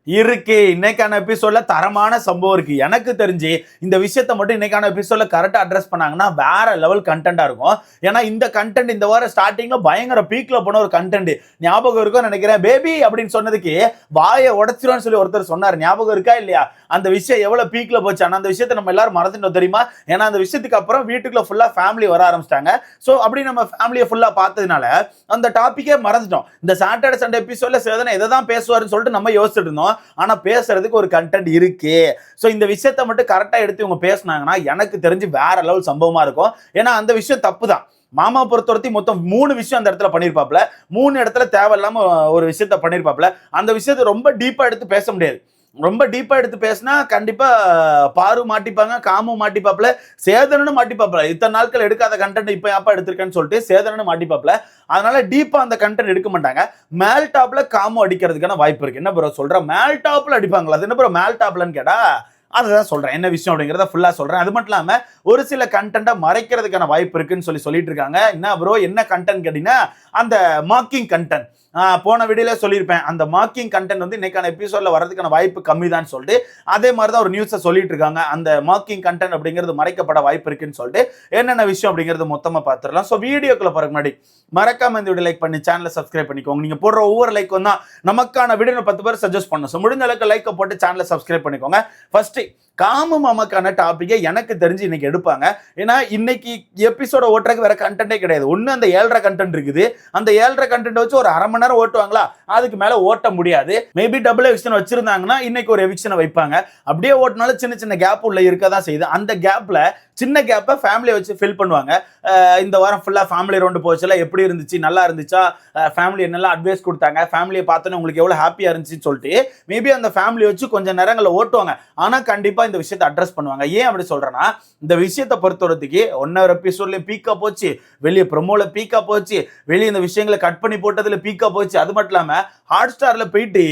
இருக்கு. இன்னைக்கான எபிசோட்ல தரமான சம்பவம் இருக்கு. எனக்கு தெரிஞ்சு இந்த விஷயத்த மட்டும் இன்னைக்கான எபிசோட்ல கரெக்டா அட்ரஸ் பண்ணாங்கன்னா வேற லெவல் கண்டென்ட்டா இருக்கும். ஏன்னா இந்த கண்டென்ட் இந்த வாரம் ஸ்டார்டிங்ல பயங்கர பீக்ல போன ஒரு கண்டென்ட் ஞாபகம் இருக்கும் நினைக்கிறேன். பேபி அப்படின்னு சொன்னதுக்கு வாயை உடைச்சிருவான்னு சொல்லி ஒருத்தர் சொன்னார். ஞாபகம் இருக்கா இல்லையா? அந்த விஷயம் எவ்வளவு பீக்ல போச்சு. ஆனா அந்த விஷயத்தை நம்ம எல்லாரும் மறந்துட்டோம் தெரியுமா? ஏன்னா அந்த விஷயத்துக்கு அப்புறம் வீட்டுக்குள்ள ஃபுல்லா ஃபேமிலி வர ஆரம்பிச்சிட்டாங்க. ஸோ அப்படி நம்ம ஃபேமிலியை ஃபுல்லா பார்த்ததுனால அந்த டாபிக்கே மறந்துட்டோம். இந்த சாட்டர்டே சண்டே எபிசோட்ல சேதனை எதை தான் பேசுவாருன்னு சொல்லிட்டு நம்ம யோசிச்சுட்டு இருந்தோம். ஆனா பேசுறதுக்கு ஒரு கண்டென்ட் இருக்கு. சோ இந்த விஷயத்தை மட்டும் கரெக்டா எடுத்து இவங்க பேசினாங்கன்னா எனக்கு தெரிஞ்சு வேற லெவல் சம்பவமா இருக்கும். ஏன்னா அந்த விஷயம் தப்பு தான். மாமா பொறுத்தவரைக்கும் மொத்தம் 3 விஷயம் அந்த இடத்துல பண்ணிருப்பாப்ல. 3 இடத்துல தேவையில்லாம ஒரு விஷயத்த பண்ணிருப்பாப்ல. அந்த விஷயத்தை ரொம்ப டீப்பா எடுத்து பேச முடியாது. ரொம்ப டீப்பா எடுத்து பேசினா கண்டிப்பா பாரு மாட்டிப்பாங்க, காமு மாட்டிப்பாப்ல, சேதனனும் மாட்டிப்பாப்ல. இத்தனை நாட்கள் எடுக்காத கண்டென்ட் இப்ப யாப்பா எடுத்திருக்கேன்னு சொல்லிட்டு சேதனனும் மாட்டிப்பாப்ல. அதனால டீப்பா அந்த கண்டென்ட் எடுக்க மாட்டாங்க. மேல் டாப்ல காமு அடிக்கிறதுக்கான வாய்ப்பு இருக்கு. என்ன ப்ரோ சொல்ற? மேல் டாப்ல அடிப்பாங்களா? அது என்ன ப்ரோ மேல் டாப்லன்னு கேட்டா அதான் சொல்றேன். என்ன விஷயம் அப்படிங்கறத ஃபுல்லா சொல்றேன். அது மட்டும் இல்லாம ஒரு சில கண்டென்ட்டை மறைக்கிறதுக்கான வாய்ப்பு இருக்குன்னு சொல்லிட்டு இருக்காங்க. என்ன ப்ரோ என்ன கண்டென்ட் கேட்டீங்கன்னா அந்த மாக்கிங் கண்டென்ட். போன வீடியோல சொல்லியிருப்பேன். அந்த மாக்கிங் கண்டென்ட் வந்து இன்னைக்கான எபிசோட்ல வரதுக்கான வாய்ப்பு கம்மி தான் சொல்லிட்டு அதே மாதிரி தான் ஒரு நியூஸை சொல்லிட்டு இருக்காங்க. அந்த மாக்கிங் கண்டென்ட் அப்படிங்கிறது மறைக்கப்பட வாய்ப்பு இருக்குன்னு சொல்லிட்டு என்னென்ன விஷயம் அப்படிங்கிறது மொத்தமா பார்த்துடலாம். ஸோ வீடியோக்குள்ள போறதுக்கு முன்னாடி மறக்காம இந்த வீடியோ லைக் பண்ணி சேனலை சப்ஸ்கிரைப் பண்ணிக்கோங்க. நீங்க போடுற ஒவ்வொரு லைக் வந்து நமக்கான வீடியோ 10 பேர் சஜஸ்ட் பண்ணும். ஸோ முடிஞ்ச அளவுக்கு லைக்கை போட்டு சேனலை சப்ஸ்கிரைப் பண்ணிக்கோங்க. ஃபர்ஸ்ட் காமு மாமாக்கான டாபிக்கை எனக்கு தெரிஞ்சு இன்னைக்கு எடுப்பாங்க. ஏன்னா இன்னைக்கு எபிசோட ஓட்டுறதுக்கு வேற கண்டென்ட்டே கிடையாது. ஒன்னு அந்த 7.5 கண்டென்ட் இருக்குது. அந்த 7.5 கண்டென்ட் வச்சு ஒரு 1/2 மணி நேரம் ஓட்டுவாங்களா? அதுக்கு மேல ஓட்ட முடியாது. மேபி டபுள் எவிக்ஷன் வச்சிருந்தாங்கன்னா இன்னைக்கு ஒரு எவிக்ஷனை வைப்பாங்க. அப்படியே ஓட்டினாலும் சின்ன சின்ன கேப் உள்ள இருக்கதான் செய்யுது. அந்த கேப்ல சின்ன கேப்பை ஃபேமிலியை வச்சு ஃபில் பண்ணுவாங்க. இந்த வாரம் ஃபுல்லா ஃபேமிலி ரவுண்டு போச்சுல, எப்படி இருந்துச்சு, நல்லா இருந்துச்சா, ஃபேமிலி என்னெல்லாம் அட்வைஸ் கொடுத்தாங்க, ஃபேமிலியை பார்த்தோன்னே உங்களுக்கு எவ்வளவு ஹாப்பியா இருந்துச்சுன்னு சொல்லிட்டு மேபி அந்த ஃபேமிலி வச்சு கொஞ்சம் நேரங்களை ஓட்டுவாங்க. ஆனா கண்டிப்பா இந்த விஷயத்தை அட்ரஸ் பண்ணுவாங்க. ஏன் அப்படி சொல்றேன்னா இந்த விஷயத்தை பொறுத்தவரைக்கு 1 எபிசோட்ல பீக்கா போச்சு, வெளியே ப்ரொமோல பீக்கா போச்சு, வெளியே இந்த விஷயங்களை கட் பண்ணி போட்டதுல பீக்கா போச்சு. அது மட்டும் இல்லாம ஹாட் ஸ்டார்ல போயிட்டு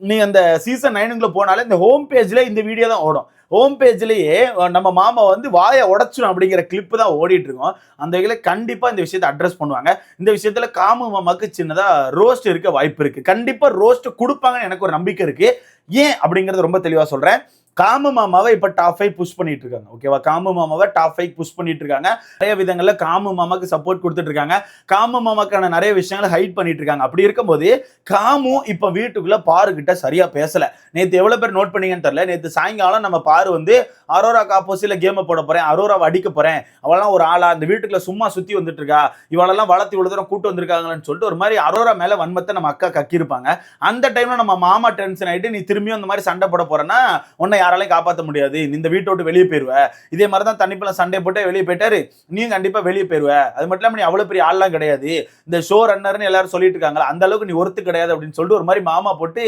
நீ அந்த சீசன் 9 போனாலே இந்த ஹோம் பேஜ்ல இந்த வீடியோ தான் ஓடும். ஹோம் பேஜ்லயே நம்ம மாமா வந்து வாயை உடைச்சிடும் அப்படிங்கிற கிளிப் தான் ஓடிட்டு இருக்கோம். அந்த வகையில கண்டிப்பா இந்த விஷயத்தை அட்ரஸ் பண்ணுவாங்க. இந்த விஷயத்துல காமு மாமாக்கு சின்னதா ரோஸ்ட் இருக்க வாய்ப்பு இருக்கு. கண்டிப்பா ரோஸ்ட் கொடுப்பாங்கன்னு எனக்கு ஒரு நம்பிக்கை இருக்கு. ஏன் அப்படிங்கறது ரொம்ப தெளிவா சொல்றேன். காமு மாமாவை இப்ப டாப் 5 புஷ் பண்ணிட்டு இருக்காங்க. ஓகேவா? காமு மாமாவை டாப் 5 புஷ் பண்ணிட்டு இருக்காங்க. நிறைய விதங்கள்ல காமு மாமாக்கு சப்போர்ட் கொடுத்துட்டு இருக்காங்க. காமு மாமாக்கான நிறைய விஷயங்களை ஹைட் பண்ணிட்டு இருக்காங்க. அப்படி இருக்கும்போது காமு இப்ப வீட்டுக்குள்ள பாரு கிட்ட சரியா பேசல. நேத்து எவ்வளவு பேர் நோட் பண்ணீங்கன்னு தெரியல. நேத்து சாயங்காலம் நம்ம பாரு வந்து அரோராக்கு ஆப்போசிட்ல கேம் போட போறேன், அரோராவை அடிக்க போறேன், அவெல்லாம் ஒரு ஆளா இந்த வீட்டுக்குள்ள சும்மா சுத்தி வந்துட்டு இருக்கா, இவளெல்லாம் வளர்த்து இவ்வளவு தூரம் கூட்டு வந்திருக்காங்கன்னு சொல்லிட்டு ஒரு மாதிரி அரோரா மேல வன்மத்தை நம்ம அக்கா கக்கிருப்பாங்க. அந்த டைம்ல நம்ம மாமா டென்ஷன் ஆயிட்டு நீ திரும்பியும் அந்த மாதிரி சண்டை போட போறேன்னா உன்னை யாராலையும் காப்பாற்ற முடியாது, இந்த வீட்டை விட்டு வெளியே போயிருவ, இதே மாதிரி தான் தண்ணிப்பழ சண்டை போட்டு வெளியே போயிட்டாரு, நீயும் கண்டிப்பா வெளியே போயிருவ, அது மட்டும் இல்லாம நீ அவ்வளவு பெரிய ஆள்லாம் கிடையாது, இந்த ஷோ ரன்னர்னு எல்லாரும் சொல்லிட்டு இருக்காங்களா, அந்த அளவுக்கு நீ ஒருத்து கிடையாது அப்படின்னு சொல்லிட்டு ஒரு மாதிரி மாமா போட்டு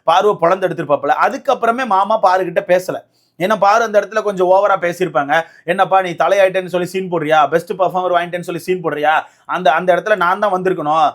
பார்வை பொழந்து எடுத்துருப்பாப்ல. அதுக்கப்புறமே மாமா பாருகிட்ட பேசல. ஏன்னா பாரு அந்த இடத்துல கொஞ்சம் ஓவரா பேசியிருப்பாங்க. என்னப்பா நீ தலையாயிட்டேன்னு சொல்லி சீன் போடுறியா, பெஸ்ட் பர்ஃபார்மர் வாங்கிட்டேன்னு சொல்லி சீன் போடுறியா, அந்த இடத்துல நான் தான் வந்திருக்கணும்,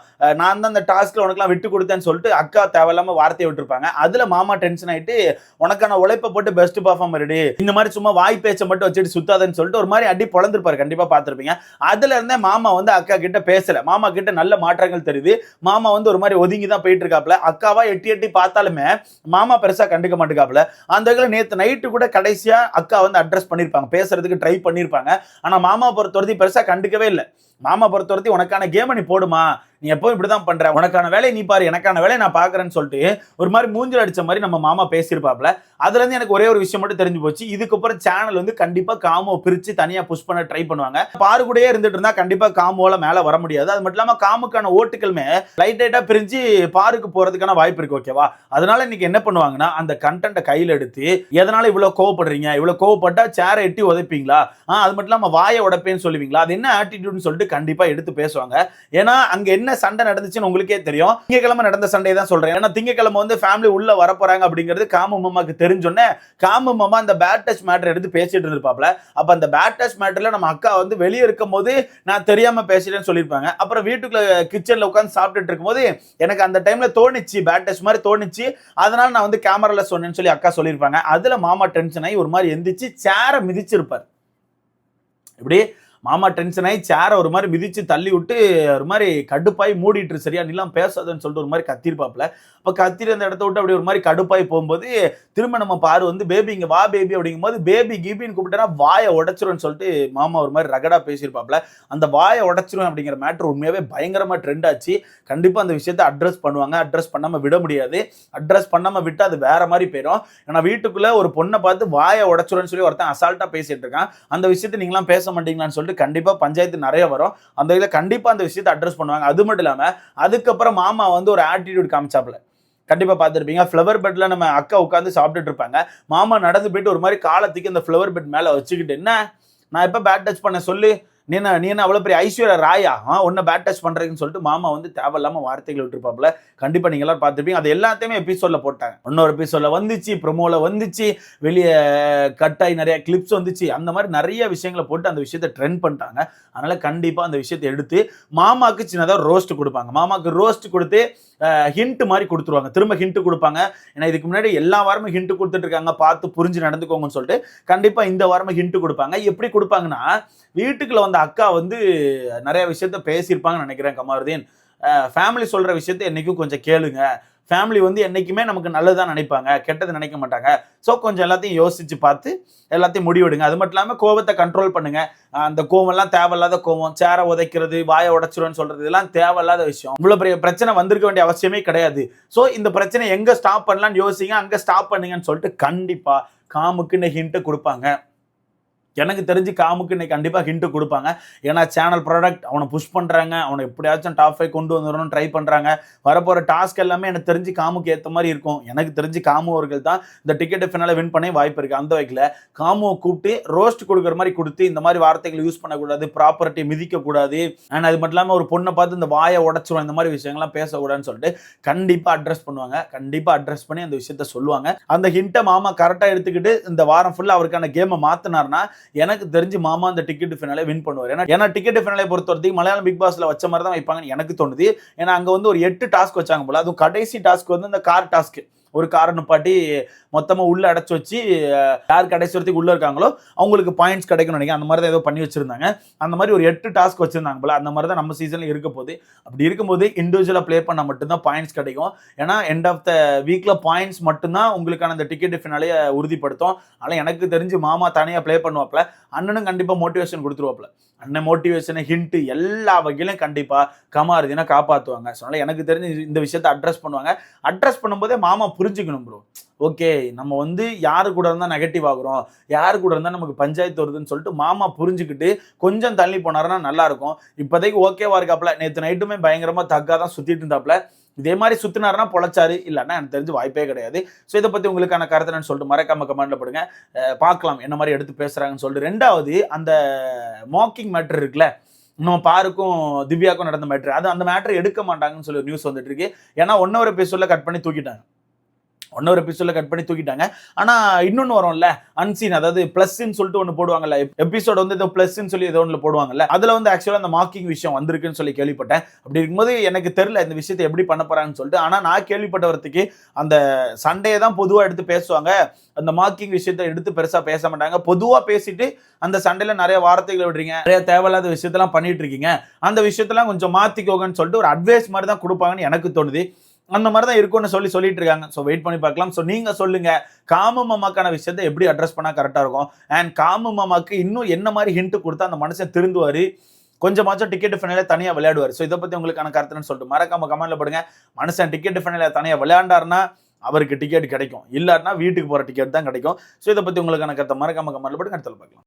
நான் தான் அந்த டாஸ்க்ல உனக்குலாம் விட்டு கொடுத்தேன்னு சொல்லிட்டு அக்கா தேவையில்லாம வார்த்தையை விட்டுருப்பாங்க. அதுல மாமா டென்ஷன் ஆயிட்டு உனக்கான உழைப்பை போட்டு பெஸ்ட் பர்ஃபார்மர் இந்த மாதிரி சும்மா வாய் பேச்சை மட்டும் வச்சுட்டு சுத்தாதன்னு சொல்லிட்டு ஒரு மாதிரி அடி பொழந்திருப்பாரு. கண்டிப்பா பார்த்திருப்பீங்க. அதுல இருந்தே மாமா வந்து அக்கா கிட்ட பேசல. மாமா கிட்ட நல்ல மாற்றங்கள் தெரியுது. மாமா வந்து ஒரு மாதிரி ஒதுங்கி தான் போயிட்டு இருக்காப்ல. அக்காவா எட்டி எட்டி பார்த்தாலுமே மாமா பெருசா கண்டுக்க மாட்டேங்காப்ல. அந்த நேத்து நைட்டு கூட கடைசியா அக்கா வந்து அட்ரஸ் பண்ணிருப்பாங்க, பேசுறதுக்கு ட்ரை பண்ணிருப்பாங்க. ஆனா மாமா பொறுத்தவரைக்கும் பெருசா கண்டுக்கவே இல்லை. மாமா பொறுத்தவரைக்கும் உனக்கான கேம் நீ போடுமா, நீ எப்போ இப்படிதான் பண்ற, உனக்கான வேலையை நீ பாரு, எனக்கான வேலையை நான் பாக்குறேன்னு சொல்லிட்டு ஒரு மாதிரி மூஞ்சில் அடிச்ச மாதிரி நம்ம மாமா பேசியிருப்பாப்ல. அதுல இருந்து எனக்கு ஒரே ஒரு விஷயம் மட்டும் தெரிஞ்சு போச்சு. இதுக்கப்புறம் சேனல் வந்து கண்டிப்பா காமோ பிரிச்சு தனியா புஷ் பண்ண ட்ரை பண்ணுவாங்க. பாரு கூடயே இருந்துட்டு இருந்தா கண்டிப்பா காமோல மேல வர முடியாது. அது மட்டும் இல்லாம காமுக்கான ஓட்டுகளுமே லைட்டா பிரிஞ்சு பாருக்கு போறதுக்கான வாய்ப்பு இருக்கு. ஓகேவா? அதனால இன்னைக்கு என்ன பண்ணுவாங்கன்னா அந்த கண்டென்ட்டை கையில எடுத்து எதனால இவ்வளவு கோவப்படுறீங்க, இவ்வளவு கோவப்பட்டா சேரை எட்டி உதைப்பீங்களா, அது மட்டும் இல்லாம வாயை உடைப்பேன்னு சொல்லுவீங்களா, அது என்ன ஆட்டிடியூட்னு சொல்லிட்டு கண்டிப்பா எடுத்து பேசுவாங்க. ஏன்னா அங்க என்ன சண்டை நடந்துச்சுன்னு உங்களுக்கே தெரியும். திங்கக்கிழமை நடந்த சண்டையை தான் சொல்றேன். ஏன்னா திங்கக்கிழமை வந்து ஃபேமிலி உள்ள வர போறாங்க அப்படிங்கிறது காமு மாமாக்கு தெரிஞ்சோன்னே காமு மாமா அந்த பேட் டச் மேட்டர் எடுத்து பேசிட்டு இருப்பாப்ல. அப்ப அந்த பேட் டச் மேட்டர்ல நம்ம அக்கா வந்து வெளியே இருக்கும் போது நான் தெரியாம பேசிட்டேன்னு சொல்லியிருப்பாங்க. அப்புறம் வீட்டுக்குள்ள கிச்சன்ல உட்காந்து சாப்பிட்டுட்டு இருக்கும்போது எனக்கு அந்த டைம்ல தோணிச்சு, பேட் டச் மாதிரி தோணிச்சு, அதனால நான் வந்து கேமரால சொன்னேன்னு சொல்லி அக்கா சொல்லியிருப்பாங்க. அதுல மாமா டென்ஷன் ஆகி ஒரு மாதிரி எந்திரிச்சு சேரை மிதிச்சிருப்பார். இப்படி மாமா டென்ஷன் ஆகி சேரை ஒரு மாதிரி மிதிச்சு தள்ளி விட்டு ஒரு மாதிரி கடுப்பாய் மூடிட்டு சரியா நீலாம் பேசாதுன்னு சொல்லிட்டு ஒரு மாதிரி கத்திருப்பாப்ல. அப்ப கத்திட்டு அந்த இடத்த விட்டு அப்படி ஒரு மாதிரி கடுப்பாய் போகும்போது திரும்ப நம்ம பாரு வந்து பேபி இங்க வா பேபி அப்படிங்கும்போது பேபி கீபின்னு கூப்பிட்டேன்னா வாயை உடைச்சிரும்னு சொல்லிட்டு மாமா ஒரு மாதிரி ரகடா பேசியிருப்பாப்ல. அந்த வாயை உடைச்சிரும் அப்படிங்கிற மேட்ரு உண்மையாவே பயங்கரமா ட்ரெண்ட் ஆச்சு. கண்டிப்பா அந்த விஷயத்தை அட்ரஸ் பண்ணுவாங்க. அட்ரஸ் பண்ணாம விட முடியாது. அட்ரஸ் பண்ணாம விட்டு அது வேற மாதிரி போயிடும். ஏன்னா வீட்டுக்குள்ள ஒரு பொண்ணை பார்த்து வாயை உடைச்சிரும்னு சொல்லி ஒருத்தன் அசால்ட்டா பேசிட்டு இருக்கான். அந்த விஷயத்தை நீங்களாம் பேச மாட்டீங்களான்னு சொல்லிட்டு கண்டிப்பா பஞ்சாயத்து நிறைய வரும். அந்த இதுல கண்டிப்பா அந்த விஷயத்தை அட்ரஸ் பண்ணுவாங்க. அது மட்டும் இல்லாம அதுக்கப்புறம் மாமா வந்து ஒரு ஆட்டிடியூட் காமிச்சாப்ல. கண்டிப்பா பார்த்துருப்பீங்க. ஃப்ளவர் பெட்ல நம்ம அக்கா உட்காந்து சாப்பிட்டுட்டு இருப்பாங்க. மாமா நடந்து போயிட்டு ஒரு மாதிரி காலத்துக்கு இந்த ஃப்ளவர் பெட் மேல வச்சுக்கிட்டு, என்ன நான் எப்ப பேட் டச் பண்ண சொல்லு, நீ என்ன அவ்வளவு பெரிய ஐஸ்வர்யா ராயா உன்ன பேட் டச் பண்றேன்னு சொல்லிட்டு மாமா வந்து தேவையில்லாம வார்த்தைகள் விட்டுருப்பாப்ல. கண்டிப்பா நீங்க எல்லாரும் பார்த்துருப்பீங்க. அது எல்லாத்தையுமே எபிசோட்ல போட்டாங்க. இன்னொரு எபிசோட்ல வந்துச்சு, ப்ரோமோல வந்துச்சு, வெளியே கட்டாய் நிறைய கிளிப்ஸ் வந்துச்சு. அந்த மாதிரி நிறைய விஷயங்களை போட்டு அந்த விஷயத்தை ட்ரெண்ட் பண்ணிட்டாங்க. அதனால கண்டிப்பா அந்த விஷயத்தை எடுத்து மாமாக்கு சின்னதாக ரோஸ்ட் கொடுப்பாங்க. மாமாக்கு ரோஸ்ட் கொடுத்து ஹிண்ட் மாதிரி கொடுத்துருவாங்க. திரும்ப ஹிண்ட் கொடுப்பாங்க. ஏன்னா இதுக்கு முன்னாடி எல்லா வாரமும் ஹிண்ட் கொடுத்துட்டு இருக்காங்க, பார்த்து புரிஞ்சு நடந்துக்கோங்கன்னு சொல்லிட்டு கண்டிப்பா இந்த வாரமும் ஹிண்ட் கொடுப்பாங்க. எப்படி கொடுப்பாங்கன்னா, வீட்டுக்குள்ள வந்த அக்கா வந்து நிறைய விஷயத்த பேசியிருப்பாங்கன்னு நினைக்கிறேன் கமாருதீன். ஃபேமிலி சொல்ற விஷயத்த என்னைக்கும் கொஞ்சம் கேளுங்க. ஃபேமிலி வந்து என்னைக்குமே நமக்கு நல்லதான் நினைப்பாங்க, கெட்டது நினைக்க மாட்டாங்க. ஸோ கொஞ்சம் எல்லாத்தையும் யோசிச்சு பார்த்து எல்லாத்தையும் முடிவெடுங்க. அது மட்டும் இல்லாமல் கோவத்தை கண்ட்ரோல் பண்ணுங்க. அந்த கோவம்லாம் தேவையில்லாத கோவம், சேரை உதைக்கிறது, வாயை உடைச்சிருன்னு சொல்றது இதெல்லாம் தேவையில்லாத விஷயம். இவ்வளவு பெரிய பிரச்சனை வந்திருக்க வேண்டிய அவசியமே கிடையாது. ஸோ இந்த பிரச்சனை எங்க ஸ்டாப் பண்ணலாம்னு யோசிங்க, அங்க ஸ்டாப் பண்ணுங்கன்னு சொல்லிட்டு கண்டிப்பா காமுக்குன்னு ஹிண்ட் கொடுப்பாங்க. எனக்கு தெரிஞ்சு காமுக்கு இன்னைக்கு கண்டிப்பா ஹிண்ட் கொடுப்பாங்க. ஏன்னா சேனல் ப்ராடக்ட் அவனை புஷ் பண்றாங்க, அவனை எப்படியாச்சும் டாப் 5 கொண்டு வந்துடணும்னு ட்ரை பண்றாங்க. வரப்போற டாஸ்க் எல்லாமே எனக்கு தெரிஞ்சு காமுக்கு ஏற்ற மாதிரி இருக்கும். எனக்கு தெரிஞ்சு காமு அவர்கள் தான் இந்த டிக்கெட் ஃபினால வின் பண்ண வாய்ப்பு இருக்கு. அந்த வகையில் காமுவை கூப்பிட்டு ரோஸ்ட் கொடுக்குற மாதிரி கொடுத்து இந்த மாதிரி வார்த்தைகள் யூஸ் பண்ணக்கூடாது, ப்ராப்பர்ட்டி மிதிக்க கூடாது, அண்ட் அது மட்டும் இல்லாமல் ஒரு பொண்ணை பார்த்து இந்த வாயை உடச்சிரும் இந்த மாதிரி விஷயங்கள்லாம் பேசக்கூடாதுன்னு சொல்லிட்டு கண்டிப்பா அட்ரஸ் பண்ணுவாங்க. கண்டிப்பா அட்ரஸ் பண்ணி அந்த விஷயத்த சொல்லுவாங்க. அந்த ஹிண்ட்டை மாமா கரெக்டா எடுத்துக்கிட்டு இந்த வாரம் ஃபுல்லா அவருக்கான கேமை மாத்தினார்னா எனக்கு தெரிஞ்சு மாமா அந்த டிக்கெட் ஃபினாலே வின் பண்ணுவார். ஏன்னா டிக்கெட் ஃபினாலே பொறுத்தவரைக்கும் மலையாளம் பிக் பாஸ்ல வச்ச மாதிரி தான் வைப்பாங்கன்னு எனக்கு தோணுது. ஏன்னா அங்க வந்து ஒரு 8 டாஸ்க் வச்சாங்க போல. அதுவும் கடைசி டாஸ்க் வந்து இந்த கார் டாஸ்க். ஒரு காரை நிப்பாட்டி மொத்தமா உள்ள அடைச்சு வச்சு யார் கடைசி வரைக்கும் உள்ள இருக்காங்களோ அவங்களுக்கு பாயிண்ட்ஸ் கிடைக்கணும் நினைக்கிறேன். அந்த மாதிரி தான் ஏதோ பண்ணி வச்சிருந்தாங்க. அந்த மாதிரி ஒரு 8 டாஸ்க் வச்சிருந்தாங்க போல. அந்த மாதிரி தான் நம்ம சீசன்ல இருக்க போகுது. அப்படி இருக்கும்போது இண்டிவிஜுவலா ப்ளே பண்ணா மட்டும்தான் பாயிண்ட்ஸ் கிடைக்கும். ஏன்னா எண்ட் ஆஃப் த வீக்ல பாயிண்ட்ஸ் மட்டும்தான் உங்களுக்கான அந்த டிக்கெட் ஃபினாலே உறுதிப்படுத்தும். ஆனால் எனக்கு தெரிஞ்சு மாமா தனியா ப்ளே பண்ணுவாப்ல. அண்ணனும் கண்டிப்பா மோட்டிவேஷன் கொடுத்துருவாப்ல. அண்ணன் மோட்டிவேஷன் ஹிண்ட் எல்லா வகையிலும் கண்டிப்பா கமாருதீனை காப்பாற்றுவாங்க. அதனால எனக்கு தெரிஞ்சு இந்த விஷயத்தை அட்ரஸ் பண்ணுவாங்க. அட்ரஸ் பண்ணும்போதே மாமா புரிஞ்சுக்கணும் ப்ரோ. ஓகே நம்ம வந்து யாரு கூட இருந்தா நெகட்டிவ் ஆகுறோம், யாரு கூட இருந்தா நமக்கு பஞ்சாயத்து வருதுன்னு சொல்லிட்டு மாமா புரிஞ்சுக்கிட்டு கொஞ்சம் தள்ளி போனாருன்னா நல்லா இருக்கும். இப்போதைக்கு ஓகேவா இருக்காப்ல. நேற்று நைட்டுமே பயங்கரமா தக்கா தான் சுத்திட்டு இருந்தாப்ல. இதே மாதிரி சுத்தினாருன்னா பொழைச்சாரு, இல்லைன்னா எனக்கு தெரிஞ்சு வாய்ப்பே கிடையாது. ஸோ இதை பத்தி உங்களுக்கான கருத்துன்னு சொல்லிட்டு மறக்காம கமெண்ட்ல போடுங்க. பார்க்கலாம் என்ன மாதிரி எடுத்து பேசுறாங்கன்னு சொல்லிட்டு. ரெண்டாவது அந்த மாக்கிங் மேட்டர் இருக்குல்ல, நம்ம பாருக்கும் திவ்யாவுக்கும் நடந்த மேட்ரு, அது அந்த மேட்டர் எடுக்க மாட்டாங்கன்னு சொல்லி நியூஸ் வந்துட்டு இருக்கு. ஏன்னா 1 hour எபிசோட்ல கட் பண்ணி தூக்கிட்டாங்க. 1 hour எபிசோட்ல கட் பண்ணி தூக்கிட்டாங்க. ஆனா இன்னொன்னு வரும்ல அன்சீன், அதாவது பிளஸ்ன்னு சொல்லிட்டு ஒன்று போடுவாங்கல்ல, எபிசோட் வந்து ஏதோ பிளஸ்ன்னு சொல்லி ஏதோ ஒன்று போடுவாங்கல்ல, அதுல வந்து ஆக்சுவலா அந்த மார்க்கிங் விஷயம் வந்திருக்குன்னு சொல்லி கேள்விப்பட்டேன். அப்படி இருக்கும்போது எனக்கு தெரியல இந்த விஷயத்தை எப்படி பண்ண போறாங்கன்னு சொல்லிட்டு. ஆனா நான் கேள்விப்பட்டவரத்துக்கு அந்த சண்டையை தான் பொதுவா எடுத்து பேசுவாங்க, அந்த மார்க்கிங் விஷயத்தை எடுத்து பெருசா பேச மாட்டாங்க. பொதுவா பேசிட்டு அந்த சண்டையில நிறைய வார்த்தைகளை விடுறீங்க, நிறைய தேவையில்லாத விஷயத்தெல்லாம் பண்ணிட்டு இருக்கீங்க, அந்த விஷயத்தெல்லாம் கொஞ்சம் மாத்திக்கோங்கன்னு சொல்லிட்டு ஒரு அட்வைஸ் மாதிரி தான் கொடுப்பாங்கன்னு எனக்கு தோணுது. அந்த மாதிரி தான் இருக்கும்னு சொல்லிட்டு இருக்காங்க. ஸோ வெயிட் பண்ணி பார்க்கலாம். ஸோ நீங்க சொல்லுங்க, காமு மாமாக்கான விஷயத்தை எப்படி அட்ரஸ் பண்ணா கரெக்டா இருக்கும், அண்ட் காமு மாமாக்கு இன்னும் என்ன மாதிரி ஹிண்ட் கொடுத்தா அந்த மனுஷன் திருந்துவாரு, கொஞ்சமாச்சும் டிக்கெட் ஃபைனலே தனியா விளையாடுவார். ஸோ இதை பத்தி உங்களுக்கான கருத்துன்னு சொல்லிட்டு மறக்காம கமெண்ட்ல போடுங்க. மனுஷன் டிக்கெட் ஃபைனல தனியா விளையாண்டாருன்னா அவருக்கு டிக்கெட் கிடைக்கும், இல்லாட்டினா வீட்டுக்கு போற டிக்கெட் தான் கிடைக்கும். ஸோ இதை பத்தி உங்களுக்கான கருத்தை மறக்காம கமெண்ட்ல போடுங்க. அடுத்த பார்க்கலாம்.